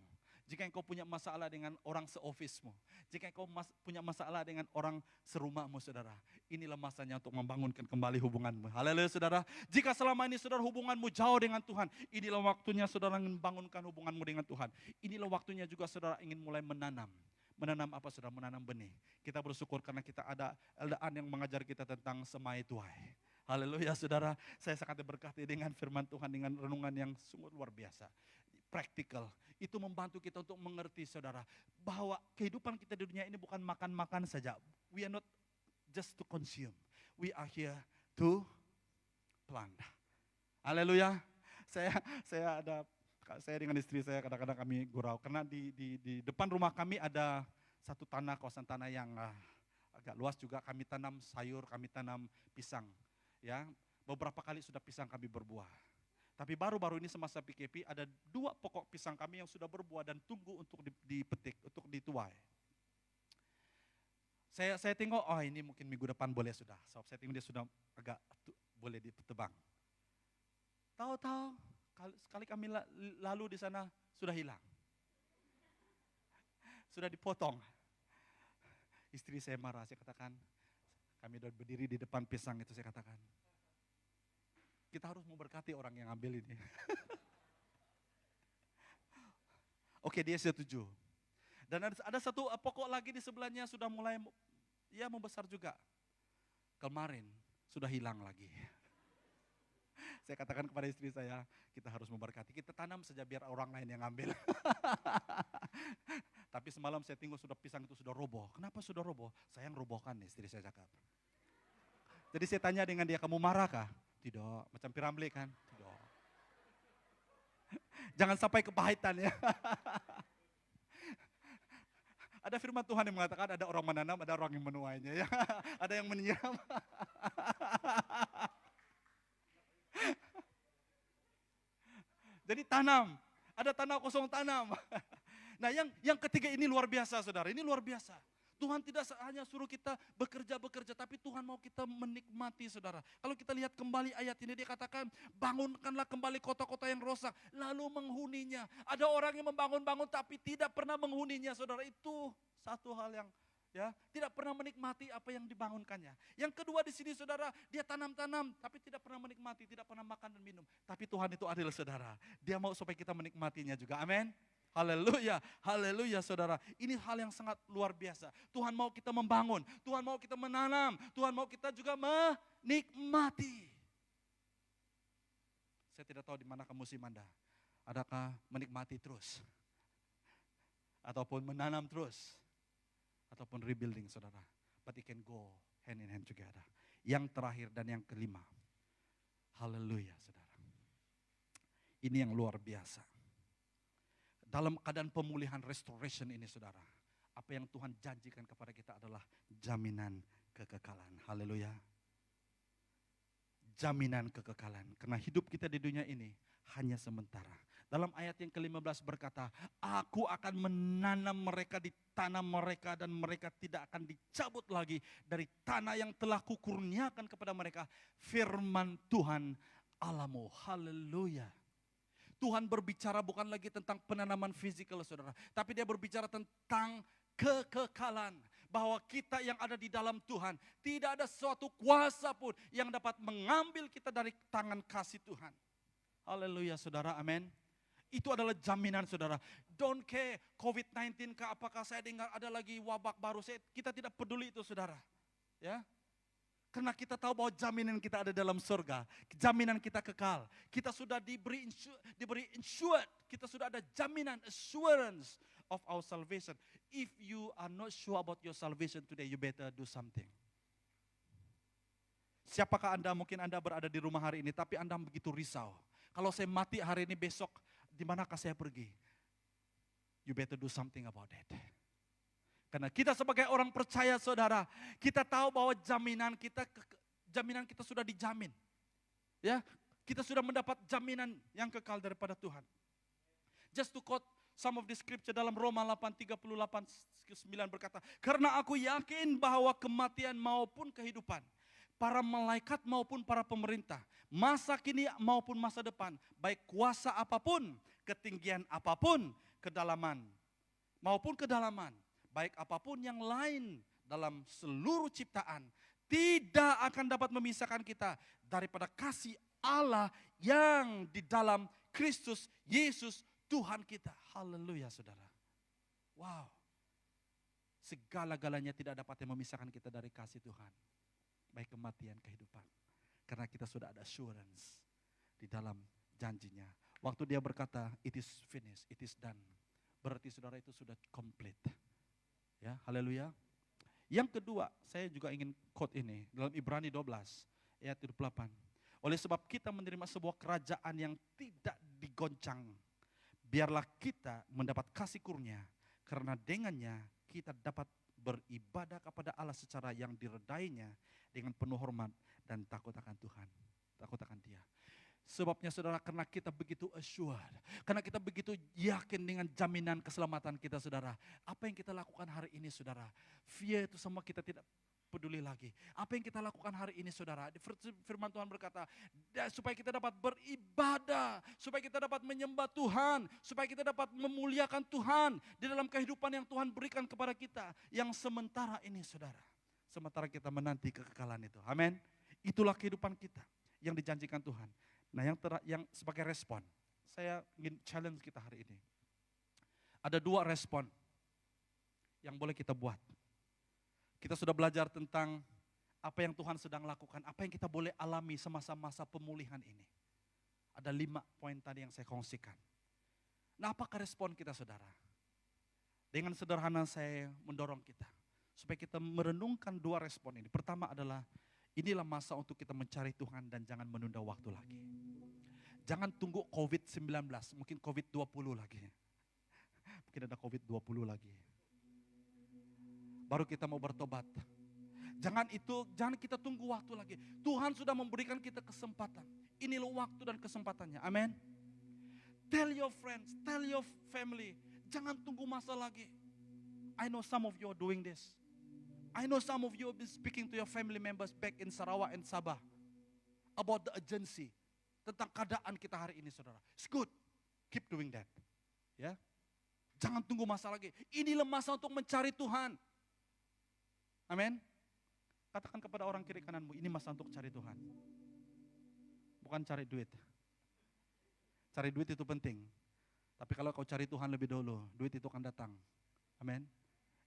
Jika engkau punya masalah dengan orang seofismu. Jika engkau punya masalah dengan orang serumahmu saudara. Inilah masanya untuk membangunkan kembali hubunganmu. Haleluya saudara. Jika selama ini saudara hubunganmu jauh dengan Tuhan. Inilah waktunya saudara ingin membangunkan hubunganmu dengan Tuhan. Inilah waktunya juga saudara ingin mulai menanam. Menanam apa saudara? Menanam benih. Kita bersyukur karena kita ada LDA yang mengajar kita tentang semai tuai. Haleluya saudara, saya sangat diberkati dengan firman Tuhan, dengan renungan yang sungguh luar biasa. Praktikal, itu membantu kita untuk mengerti saudara, bahwa kehidupan kita di dunia ini bukan makan-makan saja. We are not just to consume, we are here to plant. Haleluya, saya dengan istri saya kadang-kadang kami gurau, karena di depan rumah kami ada satu kawasan tanah yang agak luas juga, kami tanam sayur, kami tanam pisang. Ya, beberapa kali sudah pisang kami berbuah. Tapi baru-baru ini semasa PKP ada 2 pokok pisang kami yang sudah berbuah dan tunggu untuk dipetik, untuk dituai. Saya tengok, oh ini mungkin minggu depan boleh sudah. So, saya tengok dia sudah agak boleh ditebang. Tahu-tahu sekali kami lalu di sana sudah hilang. Sudah dipotong. Istri saya marah, saya katakan, kami sudah berdiri di depan pisang itu, saya katakan, kita harus memberkati orang yang ambil ini. Oke, dia setuju. Dan ada satu pokok lagi di sebelahnya sudah mulai ya membesar juga. Kemarin sudah hilang lagi. Saya katakan kepada istri saya, kita harus memberkati. Kita tanam saja biar orang lain yang ambil. Tapi semalam saya tengok sudah pisang itu sudah roboh. Kenapa sudah roboh? Saya yang robohkan, istri saya cakap. Jadi saya tanya dengan dia, kamu marah kah? Tidak, macam piramli kan? Tidak. Jangan sampai kepahitan ya. Ada firman Tuhan yang mengatakan ada orang menanam, ada orang yang menuainya ya. Ada yang menyiram. Jadi tanam, ada tanah kosong tanam. Nah yang ketiga ini luar biasa saudara, ini luar biasa. Tuhan tidak hanya suruh kita bekerja, tapi Tuhan mau kita menikmati saudara. Kalau kita lihat kembali ayat ini, dia katakan, bangunkanlah kembali kota-kota yang rusak, lalu menghuninya. Ada orang yang membangun-bangun tapi tidak pernah menghuninya saudara. Itu satu hal yang tidak pernah menikmati apa yang dibangunkannya. Yang kedua di sini saudara, dia tanam-tanam tapi tidak pernah menikmati, tidak pernah makan dan minum. Tapi Tuhan itu adil saudara. Dia mau supaya kita menikmatinya juga. Amin. Haleluya, haleluya saudara. Ini hal yang sangat luar biasa. Tuhan mau kita membangun, Tuhan mau kita menanam, Tuhan mau kita juga menikmati. Saya tidak tahu di mana musim Anda. Adakah menikmati terus? Ataupun menanam terus? Ataupun rebuilding saudara. But it can go hand in hand together. Yang terakhir dan yang kelima. Haleluya saudara. Ini yang luar biasa. Dalam keadaan pemulihan restoration ini saudara, apa yang Tuhan janjikan kepada kita adalah jaminan kekekalan. Haleluya. jaminan kekekalan. Karena hidup kita di dunia ini hanya sementara. Dalam ayat yang ke-15 berkata, aku akan menanam mereka di tanah mereka dan mereka tidak akan dicabut lagi dari tanah yang telah kukurniakan kepada mereka. Firman Tuhan Allahmu. Haleluya. Tuhan berbicara bukan lagi tentang penanaman fisikal, saudara. Tapi dia berbicara tentang kekekalan. Bahwa kita yang ada di dalam Tuhan, tidak ada suatu kuasa pun yang dapat mengambil kita dari tangan kasih Tuhan. Haleluya, saudara, amin. Itu adalah jaminan, saudara. Don't care COVID-19 kah, apakah saya dengar ada lagi wabak baru. Kita tidak peduli itu, saudara. Ya, karena kita tahu bahwa jaminan kita ada dalam surga. Jaminan kita kekal. Kita sudah diberi insured. Kita sudah ada jaminan, assurance of our salvation. If you are not sure about your salvation today, you better do something. Siapakah Anda? Mungkin Anda berada di rumah hari ini, tapi Anda begitu risau. Kalau saya mati hari ini, besok di manakah saya pergi? You better do something about it. Karena kita sebagai orang percaya, saudara, kita tahu bahwa jaminan kita sudah dijamin. Ya, kita sudah mendapat jaminan yang kekal daripada Tuhan. Just to quote some of the scripture dalam Roma 8:38-9 berkata, karena aku yakin bahwa kematian maupun kehidupan, para malaikat maupun para pemerintah, masa kini maupun masa depan, baik kuasa apapun, ketinggian apapun, kedalaman maupun kedalaman, baik apapun yang lain dalam seluruh ciptaan, tidak akan dapat memisahkan kita daripada kasih Allah yang di dalam Kristus Yesus Tuhan kita. Haleluya, saudara. Wow. Segala-galanya tidak dapat memisahkan kita dari kasih Tuhan. Baik kematian, kehidupan. Karena kita sudah ada assurance di dalam janjinya. Waktu dia berkata, it is finished, it is done. Berarti saudara itu sudah complete. Ya, haleluya. Yang kedua, saya juga ingin quote ini dalam Ibrani 12 ayat 28. Oleh sebab kita menerima sebuah kerajaan yang tidak digoncang, biarlah kita mendapat kasih kurnia, karena dengannya kita dapat beribadah kepada Allah secara yang diredainya dengan penuh hormat dan takut akan Tuhan, takut akan Dia. Sebabnya saudara, karena kita begitu assured, karena kita begitu yakin dengan jaminan keselamatan kita, saudara. Apa yang kita lakukan hari ini, saudara? Fear itu semua kita tidak peduli lagi. Apa yang kita lakukan hari ini, saudara? Firman Tuhan berkata, supaya kita dapat beribadah, supaya kita dapat menyembah Tuhan, supaya kita dapat memuliakan Tuhan di dalam kehidupan yang Tuhan berikan kepada kita, yang sementara ini, saudara. Sementara kita menanti kekekalan itu. Amin. Itulah kehidupan kita yang dijanjikan Tuhan. Nah, yang sebagai respon, saya ingin challenge kita hari ini. Ada 2 respon yang boleh kita buat. Kita sudah belajar tentang apa yang Tuhan sedang lakukan, apa yang kita boleh alami semasa-masa pemulihan ini. Ada 5 poin tadi yang saya kongsikan. Nah, apakah respon kita, saudara? Dengan sederhana saya mendorong kita, supaya kita merenungkan 2 respon ini. Pertama adalah, inilah masa untuk kita mencari Tuhan dan jangan menunda waktu lagi. Jangan tunggu COVID-19, mungkin COVID-20 lagi. Mungkin ada COVID-20 lagi. Baru kita mau bertobat. Jangan kita tunggu waktu lagi. Tuhan sudah memberikan kita kesempatan. Inilah waktu dan kesempatannya. Amin. Tell your friends, tell your family. Jangan tunggu masa lagi. I know some of you are doing this. I know some of you have been speaking to your family members back in Sarawak and Sabah about the urgency, tentang keadaan kita hari ini, saudara. It's good. Keep doing that. Ya. Jangan tunggu masa lagi. Inilah masa untuk mencari Tuhan. Amin. Katakan kepada orang kiri kananmu, ini masa untuk cari Tuhan. Bukan cari duit. Cari duit itu penting. Tapi kalau kau cari Tuhan lebih dulu, duit itu akan datang. Amin.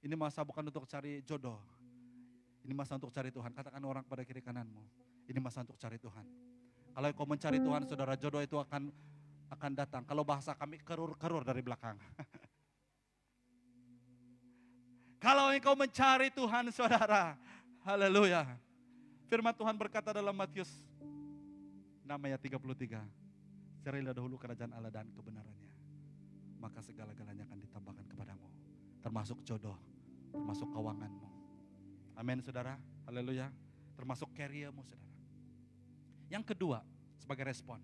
Ini masa bukan untuk cari jodoh. Ini masa untuk cari Tuhan. Katakan orang pada kiri kananmu, ini masa untuk cari Tuhan. Kalau kau mencari Tuhan, saudara, jodoh itu akan datang. Kalau bahasa kami, kerur-kerur dari belakang. Kalau engkau mencari Tuhan, saudara, haleluya. Firman Tuhan berkata dalam Matius 6 ayat 33. Carilah dahulu kerajaan Allah dan kebenarannya, maka segala-galanya akan ditambahkan kepadamu. Termasuk jodoh, termasuk keuanganmu. Amin, saudara, haleluya. Termasuk careermu, saudara. Yang kedua, sebagai respon,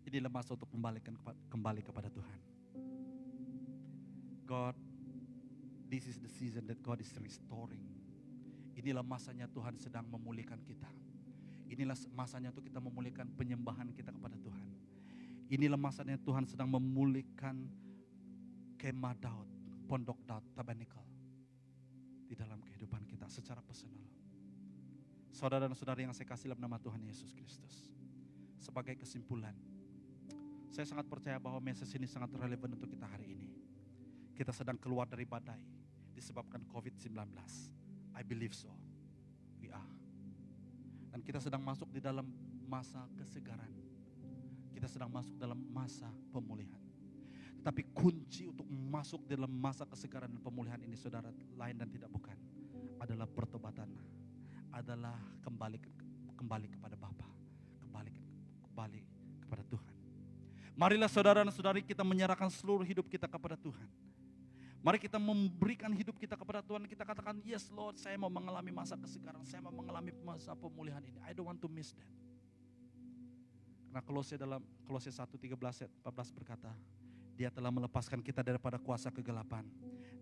inilah masa untuk kembali kepada Tuhan. God, this is the season that God is restoring. Inilah masanya Tuhan sedang memulihkan kita. Inilah masanya untuk kita memulihkan penyembahan kita kepada Tuhan. Inilah masanya Tuhan sedang memulihkan kemah Daud, pondok Daud, tabernakel di dalam kehidupan kita secara personal. Saudara dan saudari yang saya kasih dalam nama Tuhan Yesus Kristus. Sebagai kesimpulan, saya sangat percaya bahwa message ini sangat relevan untuk kita hari ini. Kita sedang keluar dari badai disebabkan COVID-19. I believe so. We are. Dan kita sedang masuk di dalam masa kesegaran. Kita sedang masuk dalam masa pemulihan. Tapi kunci untuk masuk dalam masa kesegaran dan pemulihan ini, saudara, lain dan tidak bukan adalah pertobatan, adalah kembali kepada Bapa, kembali kepada Tuhan. Marilah saudara dan saudari kita menyerahkan seluruh hidup kita kepada Tuhan. Mari kita memberikan hidup kita kepada Tuhan. Kita katakan, yes Lord, saya mau mengalami masa kesegaran, saya mau mengalami masa pemulihan ini. I don't want to miss that. Karena Kolose 1:13-14 berkata, Dia telah melepaskan kita daripada kuasa kegelapan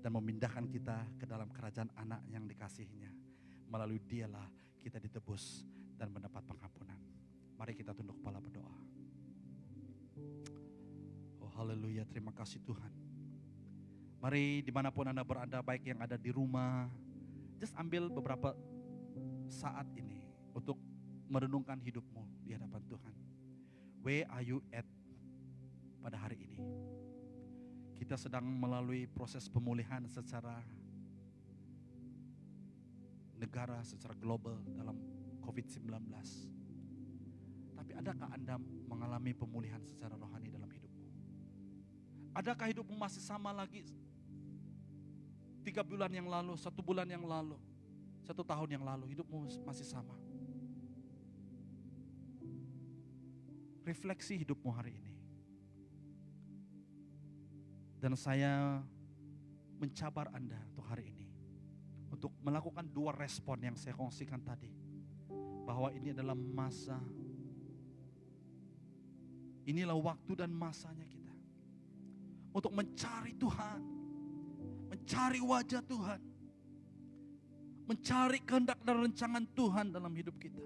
dan memindahkan kita ke dalam kerajaan anak yang dikasihinya. Melalui Dialah kita ditebus dan mendapat pengampunan. Mari kita tunduk kepala berdoa. Oh haleluya, terima kasih Tuhan. Mari dimanapun Anda berada, baik yang ada di rumah, just ambil beberapa saat ini untuk merenungkan hidupmu di hadapan Tuhan. Where are you at pada hari ini? Kita sedang melalui proses pemulihan secara negara, secara global dalam COVID-19. Tapi adakah Anda mengalami pemulihan secara rohani dalam hidupmu? Adakah hidupmu masih sama lagi 3 bulan yang lalu, 1 bulan yang lalu, 1 tahun yang lalu, hidupmu masih sama? Refleksi hidupmu hari ini. Dan saya mencabar Anda untuk hari ini, untuk melakukan 2 respon yang saya kongsikan tadi. Bahwa ini adalah masa, inilah waktu dan masanya kita untuk mencari Tuhan, mencari wajah Tuhan, mencari kehendak dan rancangan Tuhan dalam hidup kita.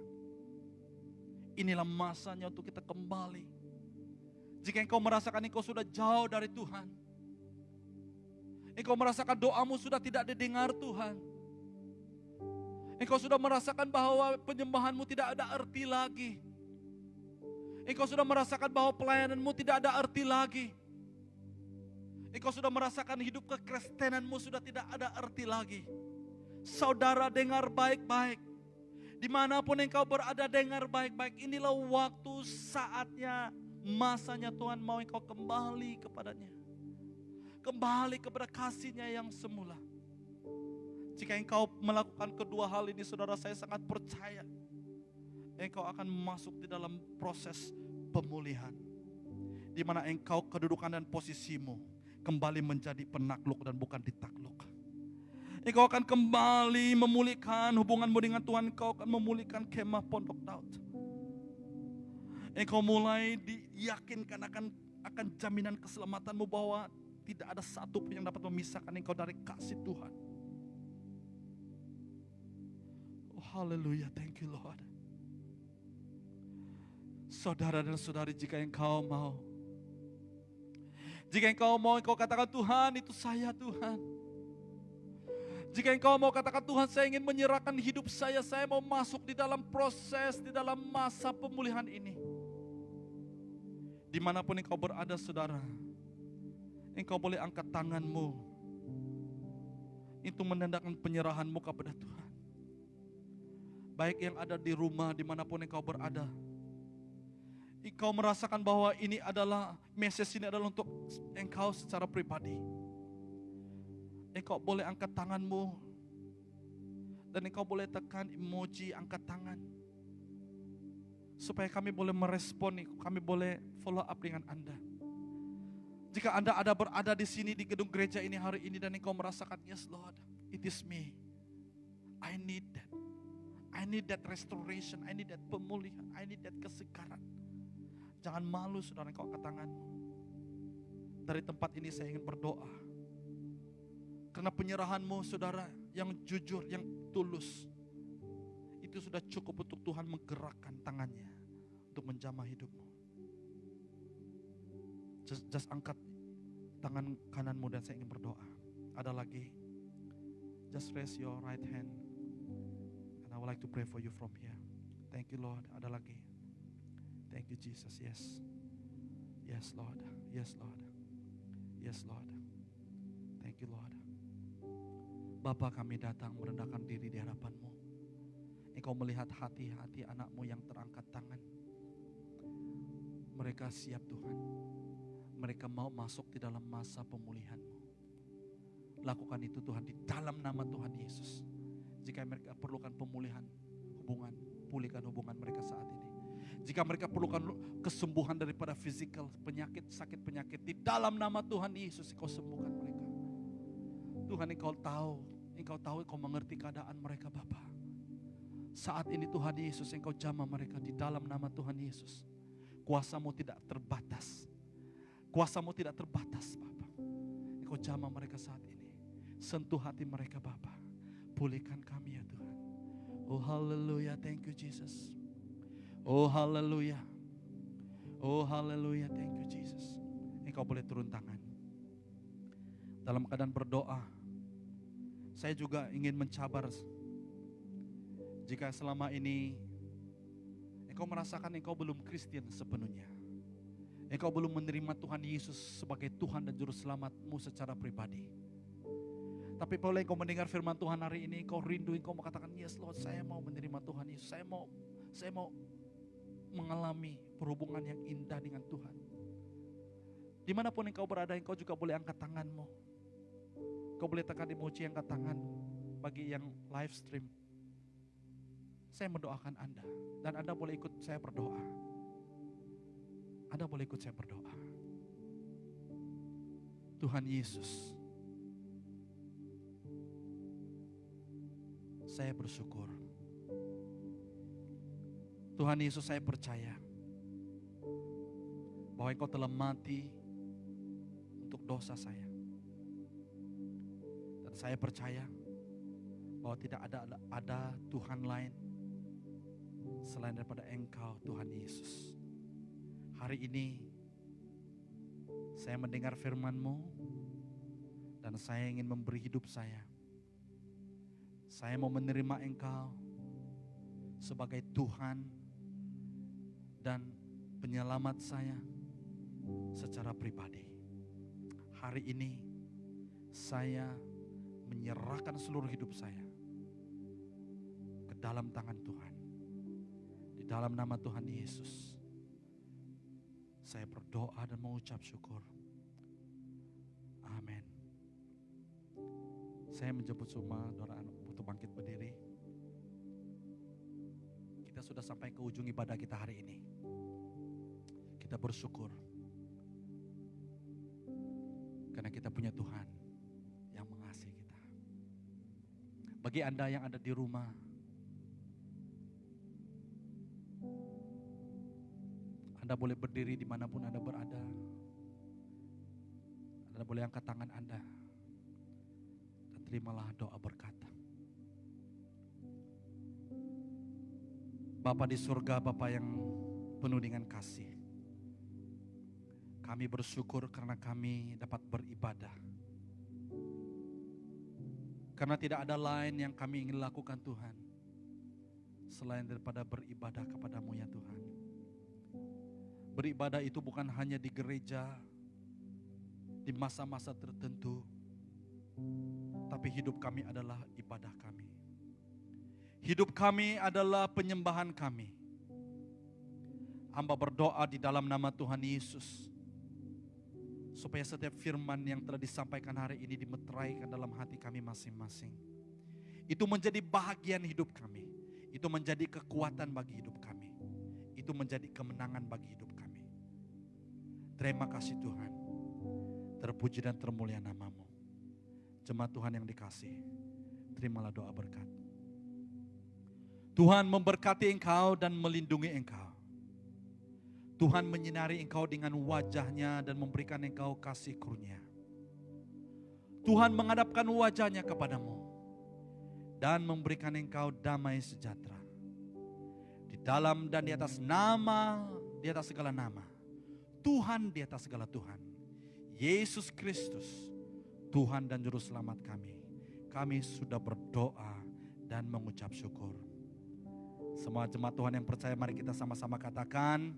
Inilah masanya untuk kita kembali. Jika engkau merasakan engkau sudah jauh dari Tuhan, engkau merasakan doamu sudah tidak didengar Tuhan, engkau sudah merasakan bahwa penyembahanmu tidak ada arti lagi, engkau sudah merasakan bahwa pelayananmu tidak ada arti lagi, engkau sudah merasakan hidup kekristenanmu sudah tidak ada arti lagi. Saudara, dengar baik-baik. Dimanapun engkau berada, dengar baik-baik. Inilah waktu, saatnya, masanya Tuhan mau engkau kembali kepadanya. Kembali kepada kasih-Nya yang semula. Jika engkau melakukan kedua hal ini, saudara, saya sangat percaya engkau akan masuk di dalam proses pemulihan, di mana engkau kedudukan dan posisimu kembali menjadi penakluk dan bukan ditakluk. Engkau akan kembali memulihkan hubunganmu dengan Tuhan. Engkau akan memulihkan kemah pondok Daud. Engkau mulai diyakinkan akan jaminan keselamatanmu, bahwa tidak ada satu pun yang dapat memisahkan engkau dari kasih Tuhan. Oh haleluya, thank you Lord. Saudara dan saudari, jika engkau mau, engkau katakan, Tuhan, itu saya Tuhan. Jika engkau mau katakan, Tuhan, saya ingin menyerahkan hidup saya mau masuk di dalam proses, di dalam masa pemulihan ini. Dimanapun engkau berada, saudara, engkau boleh angkat tanganmu itu menandakan penyerahanmu kepada Tuhan. Baik yang ada di rumah, dimanapun engkau berada, engkau merasakan bahwa ini adalah, message ini adalah untuk engkau secara pribadi. Engkau boleh angkat tanganmu dan engkau boleh tekan emoji angkat tangan, supaya kami boleh merespon, kami boleh follow up dengan Anda. Jika Anda berada di sini di gedung gereja ini hari ini dan engkau merasakan, yes Lord, it is me. I need that. I I need that restoration, I need that pemulihan, I need that kesegaran. Jangan malu saudara, engkau angkat tanganmu. Dari tempat ini saya ingin berdoa. Karena penyerahanmu saudara yang jujur, yang tulus, itu sudah cukup untuk Tuhan menggerakkan tangannya untuk menjamah hidupmu. Just angkat tangan kananmu dan saya ingin berdoa. Ada lagi? Just raise your right hand. And I would like to pray for you from here. Thank you Lord. Ada lagi? Thank you Jesus. Yes. Yes Lord. Yes Lord. Yes Lord. Thank you Lord. Bapa, kami datang merendahkan diri di hadapan-Mu. Engkau melihat hati-hati anak-Mu yang terangkat tangan. Mereka siap Tuhan. Mereka mau masuk di dalam masa pemulihan-Mu. Lakukan itu Tuhan di dalam nama Tuhan Yesus. Jika mereka perlukan pemulihan hubungan, pulihkan hubungan mereka saat ini. Jika mereka perlukan kesembuhan daripada fisikal, penyakit, sakit penyakit, di dalam nama Tuhan Yesus Engkau sembuhkan mereka. Tuhan Engkau tahu, Engkau mengerti keadaan mereka Bapa. Saat ini Tuhan Yesus Engkau jamah mereka di dalam nama Tuhan Yesus. Kuasa-Mu tidak terbatas. Kuasa-Mu tidak terbatas Bapa. Engkau jamah mereka saat ini. Sentuh hati mereka Bapa. Pulihkan kami ya Tuhan. Oh haleluya, thank you Jesus. Oh haleluya. Oh haleluya, thank you Jesus. Engkau boleh turun tangan. Dalam keadaan berdoa, saya juga ingin mencabar. Jika selama ini engkau merasakan engkau belum Kristen sepenuhnya, engkau belum menerima Tuhan Yesus sebagai Tuhan dan Juru Selamatmu secara pribadi. Tapi boleh engkau mendengar firman Tuhan hari ini, engkau rindu, engkau mengatakan, yes Lord, saya mau menerima Tuhan Yesus. Saya mau mengalami perhubungan yang indah dengan Tuhan. Dimanapun engkau berada, engkau juga boleh angkat tanganmu. Engkau boleh tekan emoji angkat tangan bagi yang live stream. Saya mendoakan Anda dan Anda boleh ikut saya berdoa. Anda boleh ikut saya berdoa. Tuhan Yesus, saya bersyukur. Tuhan Yesus, saya percaya bahwa Engkau telah mati untuk dosa saya. Dan saya percaya bahwa tidak ada Tuhan lain selain daripada Engkau Tuhan Yesus. Hari ini saya mendengar firman-Mu dan saya ingin memberi hidup saya. Saya mau menerima Engkau sebagai Tuhan dan penyelamat saya secara pribadi. Hari ini saya menyerahkan seluruh hidup saya ke dalam tangan Tuhan. Di dalam nama Tuhan Yesus, saya berdoa dan mengucap syukur. Amin. Saya menjemput semua saudara untuk bangkit berdiri. Kita sudah sampai ke ujung ibadah kita hari ini. Kita bersyukur karena kita punya Tuhan yang mengasihi kita. Bagi Anda yang ada di rumah, Anda boleh berdiri dimanapun Anda berada. Anda boleh angkat tangan Anda dan terimalah doa berkat. Bapa di surga, Bapa yang penuh dengan kasih, kami bersyukur karena kami dapat beribadah. Karena tidak ada lain yang kami ingin lakukan Tuhan selain daripada beribadah kepadamu ya Tuhan. Beribadah itu bukan hanya di gereja, di masa-masa tertentu, tapi hidup kami adalah ibadah kami. Hidup kami adalah penyembahan kami. Hamba berdoa di dalam nama Tuhan Yesus, supaya setiap firman yang telah disampaikan hari ini dimeteraikan dalam hati kami masing-masing. Itu menjadi bahagian hidup kami. Itu menjadi kekuatan bagi hidup kami. Itu menjadi kemenangan bagi hidup kami. Terima kasih Tuhan. Terpuji dan termulia nama-Mu. Jemaat Tuhan yang dikasih, terimalah doa berkat. Tuhan memberkati engkau dan melindungi engkau. Tuhan menyinari engkau dengan wajah-Nya dan memberikan engkau kasih karunia. Tuhan menghadapkan wajah-Nya kepadamu dan memberikan engkau damai sejahtera. Di dalam dan di atas nama, di atas segala nama, Tuhan di atas segala Tuhan, Yesus Kristus, Tuhan dan Juru Selamat kami. Kami sudah berdoa dan mengucap syukur. Semua jemaat Tuhan yang percaya, mari kita sama-sama katakan,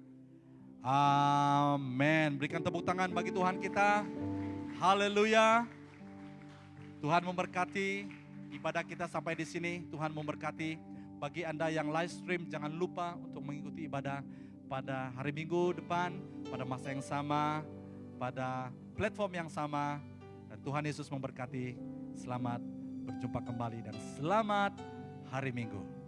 amin. Berikan tepuk tangan bagi Tuhan kita. Haleluya. Tuhan memberkati ibadah kita sampai di sini. Tuhan memberkati. Bagi Anda yang live stream, jangan lupa untuk mengikuti ibadah pada hari Minggu depan, pada masa yang sama, pada platform yang sama. Dan Tuhan Yesus memberkati. Selamat berjumpa kembali dan selamat hari Minggu.